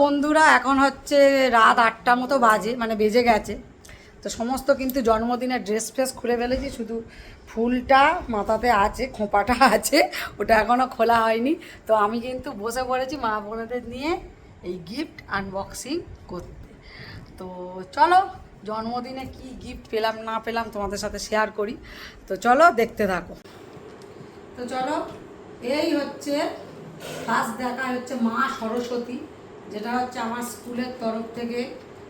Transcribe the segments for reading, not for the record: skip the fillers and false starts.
বন্ধুরা এখন হচ্ছে রাত 8টার মতো বাজে, মানে বেজে গেছে। তো সমস্ত কিন্তু জন্মদিনের ড্রেস ফ্রেস খুলে ফেলেছি, শুধু ফুলটা মাথাতে আছে, খোঁপাটা আছে, ওটা এখনও খোলা হয়নি। তো আমি কিন্তু বসে পড়েছি মা বোনেদের নিয়ে এই গিফট আনবক্সিং করতে। তো চলো জন্মদিনে কি গিফট পেলাম না পেলাম তোমাদের সাথে শেয়ার করি। তো চলো দেখতে থাকো। তো চলো, এই হচ্ছে ফার্স্ট দেখা হচ্ছে মা সরস্বতী, যেটা হচ্ছে আমার স্কুলের তরফ থেকে,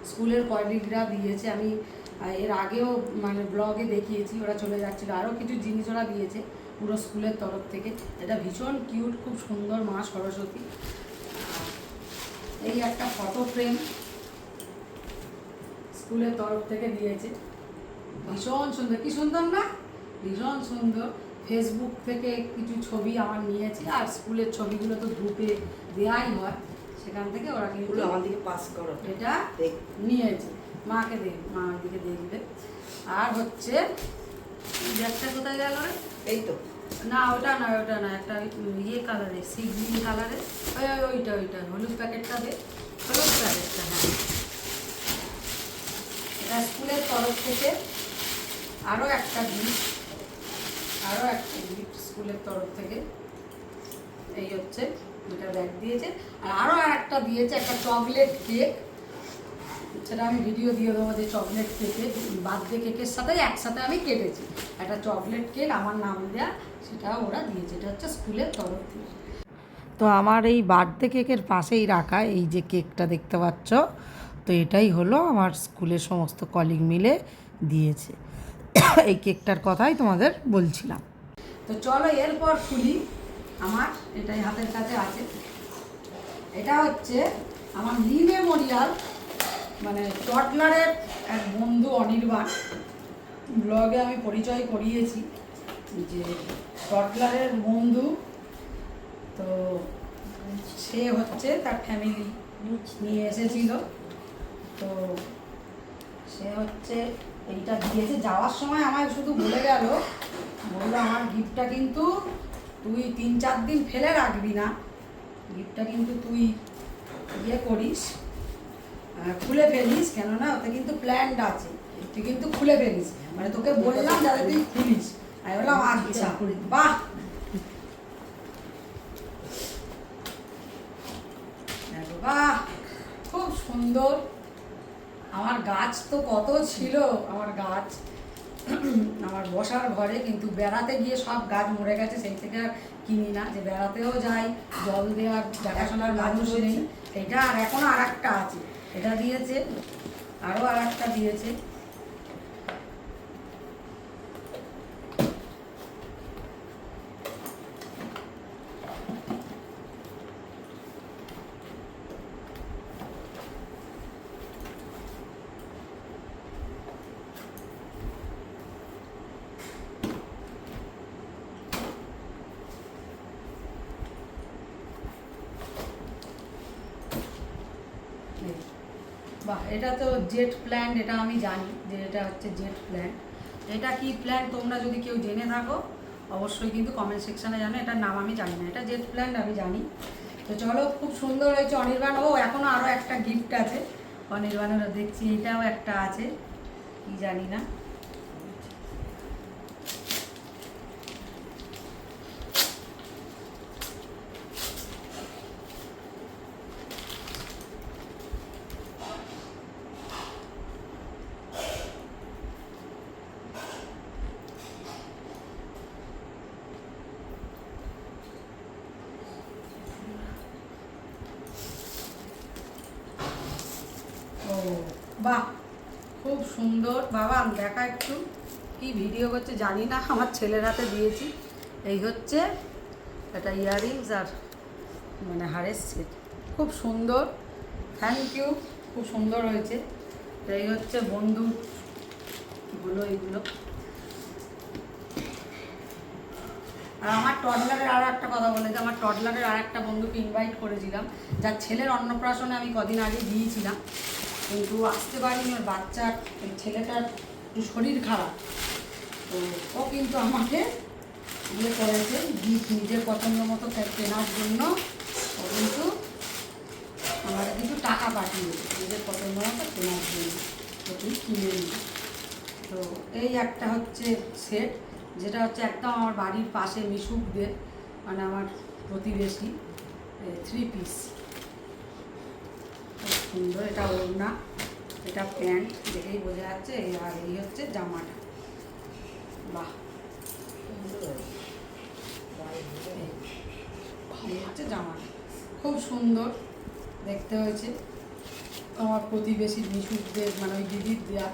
স্কুলের কলিগরা দিয়েছে। আমি এর আগেও মানে ব্লগে দেখিয়েছি, ওরা চলে যাচ্ছিলো, আরও কিছু জিনিস ওরা দিয়েছে পুরো স্কুলের তরফ থেকে। এটা ভীষণ কিউট, খুব সুন্দর মা সরস্বতী। এই একটা ফটো ফ্রেম স্কুলের তরফ থেকে দিয়েছে, ভীষণ সুন্দর। কি সুন্দর না? ভীষণ সুন্দর। ফেসবুক থেকে কিছু ছবি আমার নিয়েছি, আর স্কুলের ছবিগুলো তো গ্রুপে দেওয়াই হয়, সেখান থেকে ওরা কিন্তু আমার দিকে পাস করো, এটা নিয়েছে। মাকে দেখ, মা দিকে দেখবে। আর হচ্ছে ব্যাগটা কোথায় গেল? এই তো না, ওটা না, ওটা না, একটা ইয়ে কালারের, সি গ্রিন কালারের, ওইটা ওইটা হলুদ প্যাকেটটা দে, হলুদ প্যাকেটটা। হ্যাঁ, এটা স্কুলের তরফ থেকে আরও একটা গিফট, আরও একটা গিফট স্কুলের তরফ থেকে। এই হচ্ছে দুটা ব্যাগ দিয়েছে, আর আরও একটা দিয়েছে, একটা চকলেট কেক। সেটা আমি ভিডিও দিয়ে দেবো, যে চকলেট কেকে বার্থডে কেকের সাথে একসাথে আমি কেটেছি একটা চকলেট কেক আমার নাম দেওয়া, সেটা ওরা দিয়েছে। এটা হচ্ছে স্কুলের তরফ থেকে। তো আমার এই বার্থডে কেকের পাশেই রাখা এই যে কেকটা দেখতে পাচ্ছ, তো এটাই হলো আমার স্কুলের সমস্ত কলিগ মিলে দিয়েছে। এই কেকটার কথাই তোমাদের বলছিলাম। তো চলো এরপর খুলি। আমার এটাই হাতের কাছে আছে, এটা হচ্ছে আমার লি মেমোরিয়াল, মানে টডলারের এক বন্ধু অনির্বাণ, ব্লগে আমি পরিচয় করিয়েছি যে টডলারের বন্ধু। তো সে হচ্ছে তার ফ্যামিলি নিয়ে এসেছিল, তো সে হচ্ছে এইটা দিয়েছে। যাওয়ার সময় আমায় শুধু বলে গেল, বললো আমার গিফটটা কিন্তু তুই 3-4 দিন ফেলে রাখবি না, গিফটটা কিন্তু তুই ইয়ে করিস, খুলে ফেলিস, কেননা ওতে কিন্তু প্ল্যান্ড আছে, তুই কিন্তু খুলে ফেলিস, মানে তোকে বললাম যাতে তুই খুলিস। আমি বললাম আচ্ছা, বাহ, বাহ, খুব সুন্দর। আমার গাছ তো কত ছিল, আমার গাছ আমার বসার ঘরে, কিন্তু বেড়াতে গিয়ে সব গাছ মরে গেছে, সেই থেকে আর কিনি না, যে বেড়াতেও যাই, জল দেওয়ার দেখাশোনার মানুষ নেই। এটা আর এখনো আর একটা আছে, এটা দিয়েছে, আরও আর একটা দিয়েছে। বাহ, এটা তো জেট প্ল্যান্ট, এটা আমি জানি যে এটা হচ্ছে জেট প্ল্যান্ট। এটা কি প্ল্যান্ট তোমরা যদি কেউ জেনে থাকো অবশ্যই কিন্তু কমেন্ট সেকশানে জানো, এটার নাম আমি জানি না, এটা জেট প্ল্যান্ট আমি জানি। তো চলো, খুব সুন্দর হয়েছে অনির্বাণ। ও এখনও আরও একটা গিফট আছে অনির্বাণেরও, দেখছি এটাও একটা আছে, কি জানি না। ও বাহ, খুব সুন্দর। বাবা দেখা একটু, কি ভিডিও করছে জানি না, আমার ছেলের হাতে দিয়েছি। এই হচ্ছে এটা ইয়াররিংস আর মানে হারের সেট, খুব সুন্দর, থ্যাংক ইউ, খুব সুন্দর হয়েছে। এই হচ্ছে বন্ধু হলো এইগুলো। আর আমার টডলারের আরও একটা কথা বলে যে, আমার টডলারের আর একটা বন্ধুকে ইনভাইট করেছিলাম, যার ছেলের অন্নপ্রাশনে আমি কদিন আগে গিয়েছিলাম, কিন্তু আসতে পারিনি, ওর বাচ্চার, ওই ছেলেটার একটু শরীর খারাপ, তো ও কিন্তু আমাকে ইয়ে করেছে গিফট নিজের পছন্দ মতো কেনার জন্য, ও কিন্তু আমাকে কিন্তু টাকা পাঠিয়েছে নিজের পছন্দ মতো কেনার জন্য, তো তুই কিনে নিই। তো এই একটা হচ্ছে সেট, যেটা হচ্ছে একদম আমার বাড়ির পাশে মিশুকদের, মানে আমার প্রতিবেশী, 3 পিস, খুব সুন্দর। এটা ওড়না, এটা প্যান্ট, দেখেই বোঝা যাচ্ছে। আর এই হচ্ছে জামাটা, বাহ, এই হচ্ছে জামাটা, খুব সুন্দর দেখতে হয়েছে। আমার প্রতিবেশী মিশুকদের, মানে ওই দিদির দেয়া।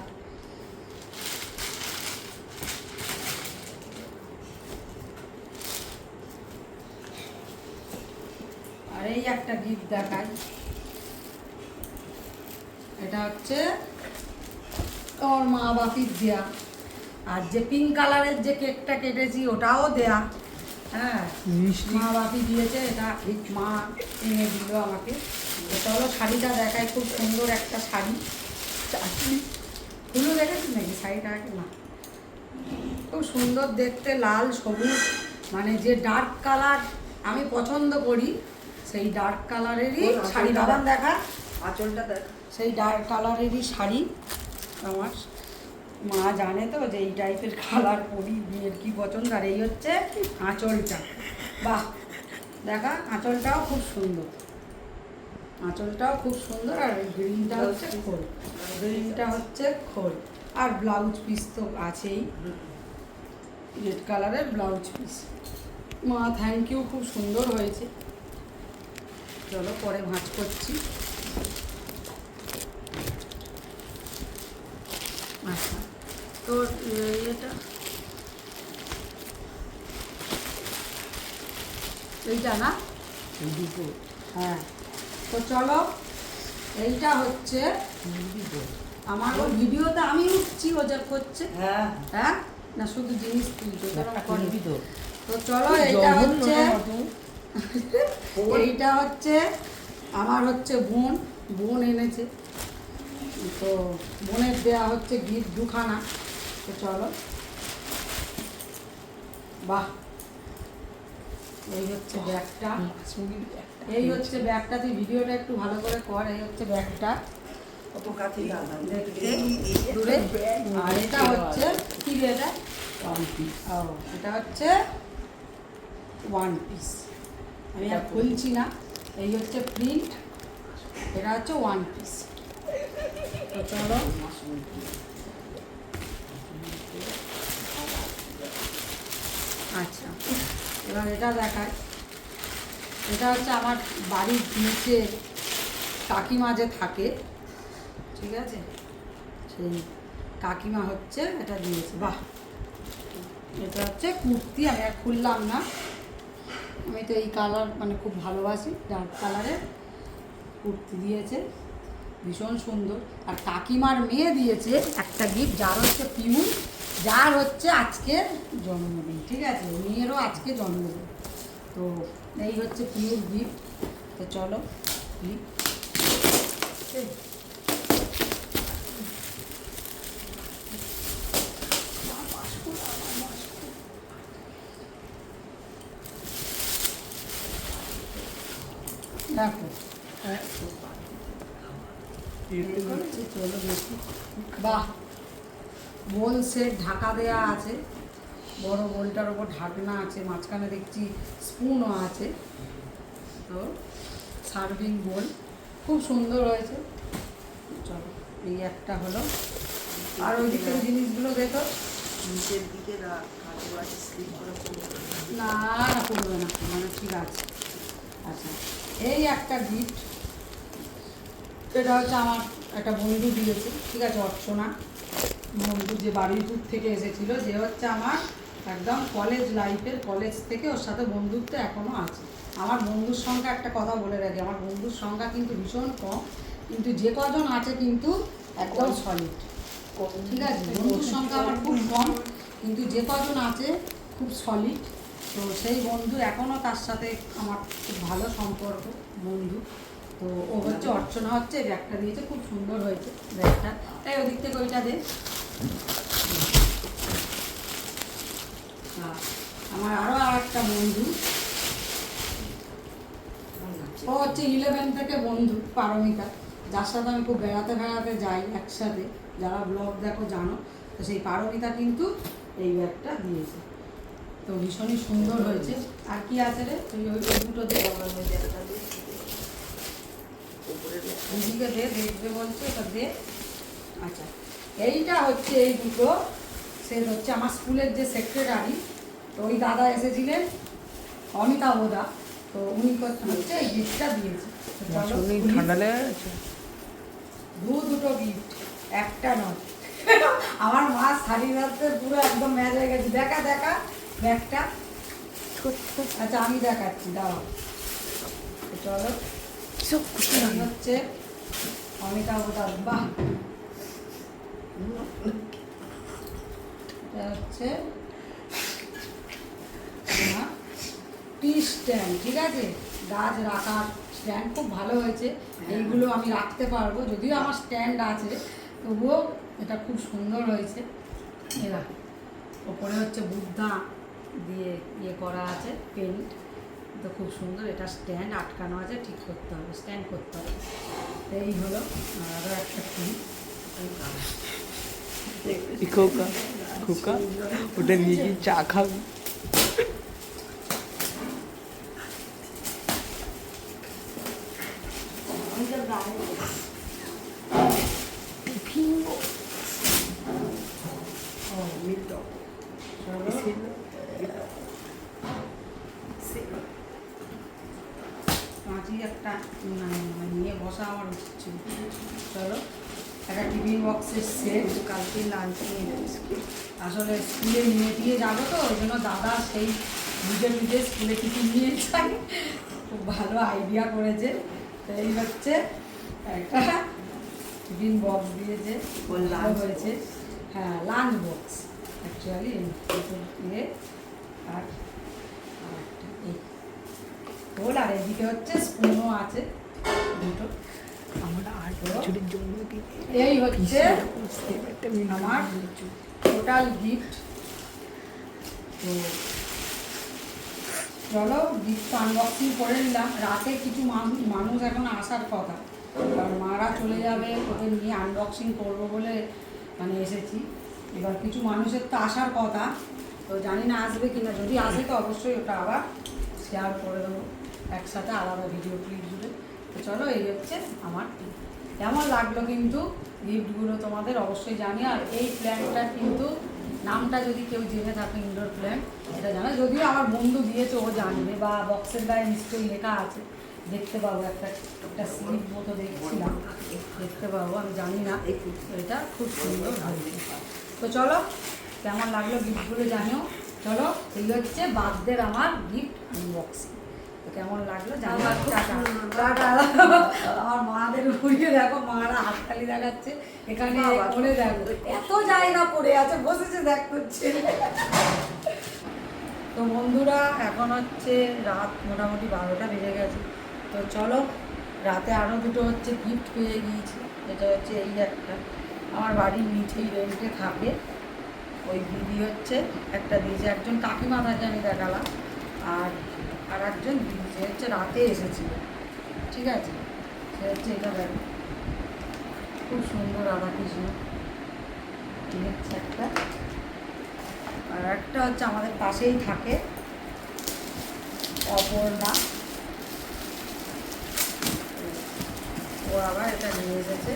আর এই একটা গিফট দেখাই, এটা হচ্ছে আমার মা বাপির দেয়া। আর যে পিঙ্ক কালারের যে কেকটা কেটেছি ওটাও দেয়া, হ্যাঁ, মা বাপি দিয়েছে। এটা মা এনে দিল আমাকে। এটা হলো শাড়িটা দেখায়, খুব সুন্দর একটা শাড়ি। ফুলও দেখেছি নাকি শাড়িটা? না, খুব সুন্দর দেখতে, লাল সবুজ, মানে যে ডার্ক কালার আমি পছন্দ করি সেই ডার্ক কালারেরই শাড়ি। দাদান দেখা, আঁচলটা দেখ, সেই ডার্ক কালারেরই শাড়ি। আমার মা জানে তো যে এই টাইপের কালার পরি, বিয়ের কি পছন্দ। আর এই হচ্ছে আঁচলটা, বাহ, দেখা, আঁচলটাও খুব সুন্দর, আঁচলটাও খুব সুন্দর। আর গ্রিনটা হচ্ছে খোল, গ্রিনটা হচ্ছে খোল। আর ব্লাউজ পিস তো আছেই, রেড কালারের ব্লাউজ পিস। মা থ্যাংক ইউ, খুব সুন্দর হয়েছে। চলো পরে ভাঁজ করছি। আচ্ছা, তো এটা এইটা না, হ্যাঁ, তো চলো, এইটা হচ্ছে আমার ওই ভিডিওতে আমি উঠছি, ও যা করছে, হ্যাঁ হ্যাঁ, না শুধু জিনিস তুলছো, তো চলো, এইটা হচ্ছে এইটা হচ্ছে আমার হচ্ছে বোন এনেছে, তো বোনের দেওয়া হচ্ছে গিফট দুখানা। তো চলো, বাহ, এই হচ্ছে ব্যাগটা, এই হচ্ছে ব্যাগটা। তুই ভিডিওটা একটু ভালো করে কর। এই হচ্ছে ব্যাগটা, কত কাছে দাদা দেখতে দূরে। আর এটা হচ্ছে কি রে, এটা এটা হচ্ছে 1 পিস, আমি আর খুলছি না। এই হচ্ছে প্রিন্ট, এটা হচ্ছে 1 পিস। তো চলো, আচ্ছা, এবার এটা দেখায়। এটা হচ্ছে আমার বাড়ির নিচে কাকিমা যে থাকে, ঠিক আছে, সেই কাকিমা হচ্ছে এটা দিয়েছে। বাহ, এটা হচ্ছে কুর্তি, আমি আর খুললাম না। আমি তো এই কালার মানে খুব ভালোবাসি, ডার্ক কালারের কুর্তি দিয়েছে, ভীষণ সুন্দর। আর কাকিমার মেয়ে দিয়েছে একটা গিফট, যার হচ্ছে পিউন, যার হচ্ছে আজকে জন্মদিন, ঠিক আছে, মেয়েরও আজকে জন্মদিন। তো এই হচ্ছে পিউর গিফট। তো চলো, দেখো, চলো দেখি। বাহ, বোল সেট ঢাকা দেয়া আছে, বড় বোলটার ওপর ঢাকনা আছে, মাঝখানে দেখছি স্পুনও আছে। তো সার্ভিং বোল খুব সুন্দর হয়েছে। চলো, এই একটা হলো। আর ওই দিকের জিনিসগুলো দেখো, নিচের দিকে কাজু আছে, স্লিপ করে না না করবে না, মানে ঠিক আছে। আচ্ছা, এই একটা গিফট, এটা হচ্ছে আমার একটা বন্ধু দিয়েছে, ঠিক আছে, অর্চনা বন্ধু, যে বারুইপুর থেকে এসেছিল, যে হচ্ছে আমার একদম কলেজ লাইফের, কলেজ থেকে ওর সাথে বন্ধুত্ব এখনও আছে। আমার বন্ধুর সংখ্যা, একটা কথা বলে রাখি, আমার বন্ধুর সংখ্যা কিন্তু ভীষণ কম, কিন্তু যে কজন আছে কিন্তু একদম সলিড, ঠিক আছে। বন্ধুর সংখ্যা আমার খুব কম, কিন্তু যে কজন আছে খুব সলিড। তো সেই বন্ধু এখনও, তার সাথে আমার খুব ভালো সম্পর্ক, বন্ধু। তো ও হচ্ছে অর্চনা, হচ্ছে ব্যাগটা দিয়েছে, খুব সুন্দর হয়েছে ব্যাগটা। তাই ওদিক থেকে ওইটা দে। আমার আরও আর একটা বন্ধু, ও হচ্ছে 11 থেকে বন্ধু পারমিতা, যার সাথে আমি খুব বেড়াতে বেড়াতে যাই একসাথে, যারা ব্লগ দেখো জানো। তো সেই পারমিতা কিন্তু এই ব্যাগটা দিয়েছে, তো ভীষণই সুন্দর হয়েছে। আর কি আছে রে, তুই ওই দুটো দে, দিদিকে দে, দেখবে বলছে, ওটা দে। আচ্ছা, এইটা হচ্ছে এই দুটো সে হচ্ছে আমার স্কুলের যে সেক্রেটারি, তো ওই দাদা এসেছিলেন অমিতাভ দা, তো উনি হচ্ছে এই গিফটটা দিয়েছে। তো চলো, ঠান্ডা লেগে গেছে। দুটো গিফট, একটা নয়। আমার মা শাড়ি রাখতে পুরো একদম ম্যাচ হয়ে গেছে। দেখা দেখা ব্যাগটা। আচ্ছা আমি দেখাচ্ছি, দাঁড়াও। তো চলো, এই হচ্ছে অমিতাভ দা, বাহ। এটা হচ্ছে টি স্ট্যান্ড, ঠিক আছে, গাছ রাখার স্ট্যান্ড, খুব ভালো হয়েছে। এইগুলো আমি রাখতে পারবো, যদিও আমার স্ট্যান্ড আছে, তবুও এটা খুব সুন্দর হয়েছে। এরা ওপরে হচ্ছে বুদ্ধা দিয়ে ইয়ে করা আছে, পেন্ট, তো খুব সুন্দর। এটা স্ট্যান্ড আটকানো আছে, ঠিক করতে হবে, স্ট্যান্ড করতে হবে। এই হলো আরও একটা ফুল। খোকা খোকা ওটা নিয়ে গিয়ে চা খাবি। মাঝি একটা নিয়ে বসা আমার উচিত ছিল। চলো, একটা টিফিন বক্সের সেট, কালকে লাঞ্চ নিয়ে যাচ্ছি। আসলে স্কুলে নিয়ে দিয়ে যাবো, তো ওই জন্য দাদা সেই বুঝে বুঝে স্কুলে টিফিন নিয়ে যাই, খুব ভালো আইডিয়া করেছে। তো এই হচ্ছে একটা টিফিন বক্স দিয়েছে, ভালো হয়েছে। হ্যাঁ, লাঞ্চ বক্স অ্যাকচুয়ালি দিয়ে। আর আরেকটা এই খোল, আর এদিকে হচ্ছে স্পুনও আছে দুটো। আমার 8 বছরের জন্মদিন, এই হচ্ছে আমার টোটাল গিফট। তো চলো, গিফট আনবক্সিং করে নিলাম। রাতে কিছু মানুষ এখন আসার কথা, কারণ মারা চলে যাবে, ওদের নিয়ে আনবক্সিং করবো বলে মানে এসেছি। এবার কিছু মানুষের তো আসার কথা, তো জানি না আসবে কিনা, যদি আসে তো অবশ্যই ওটা আবার শেয়ার করে দেবো একসাথে আলাদা ভিডিও ক্লিপ জুড়ে। তো চলো, এই হচ্ছে আমার gift। কেমন লাগলো কিন্তু গিফটগুলো তোমাদের অবশ্যই জানি। আর এই প্ল্যানটা কিন্তু নামটা যদি কেউ জেনে থাকে, ইনডোর প্ল্যান্ট, এটা জানা, যদিও আমার বন্ধু দিয়েছে, ও জানবে, বা বক্সের গায়ে নিশ্চয়ই লেখা আছে, দেখতে পাবো। একটা স্লিপ মতো দেখছিলাম, দেখতে পাবো, আমি জানি না। এটা খুব সুন্দর হয়েছে। তো চলো, কেমন লাগলো গিফটগুলো জানিও। চলো, এই হচ্ছে বার্থডের আমার গিফট আনবক্সিং। তো কেমন লাগলো জানিও। টাটা। আমার মাদের ঘুরিয়ে দেখো, মারা হাততালি দেখাচ্ছে, এখানে করে দেখো এত জায়গা পড়ে আছে, বসেছে দেখ করছে। তো বন্ধুরা, এখন হচ্ছে রাত মোটামুটি 12টা বেজে গেছে। তো চলো, রাতে আরও দুটো হচ্ছে গিফট পেয়ে গিয়েছি। এটা হচ্ছে এই একটা, আমার বাড়ির নিচেই রেন্টে থাকে, ওই দিদি হচ্ছে একটা দিয়েছে, একজন কাকিমা থাকে আমি দেখালাম, আর একজন দিয়েছে হচ্ছে রাতে এসেছিল, ঠিক আছে। সে হচ্ছে এটা দেখো, খুব সুন্দর রাধাকৃষ্ণ, এই হচ্ছে একটা। আর একটা হচ্ছে আমাদের পাশেই থাকে, অপর্ণা, ও আবার এটা নিয়ে এসেছে।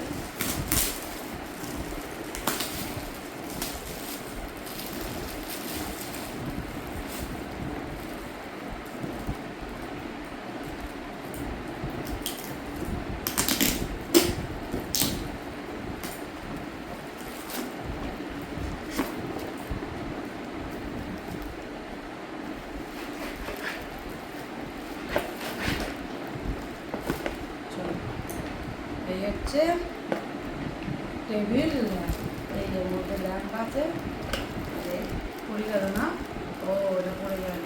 এই হচ্ছে টেবিল, এই যে মধ্যে ল্যাম্প আছে, পড়ে গেল না, ও ওটা পড়ে গেল।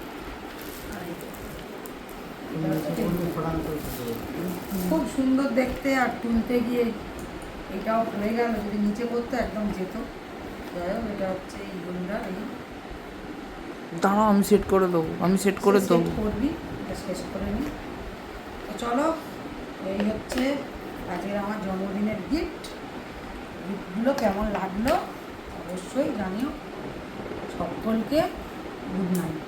খুব সুন্দর দেখতে, আর তুলতে গিয়ে এটাও পড়ে গেল, যদি নিচে পড়তো একদম যেত। যাই হোক, এটা হচ্ছে এই গুণটা, এই দাঁড়াও, আমি সেট করে দেবো, আমি সেট করে দেবো। করবি, এটা শেষ করে নি। তো চলো, এই হচ্ছে আজকের আমার জন্মদিনের গিফট। গিফটগুলো কেমন লাগলো অবশ্যই জানিও। সকলকে গুড নাইট।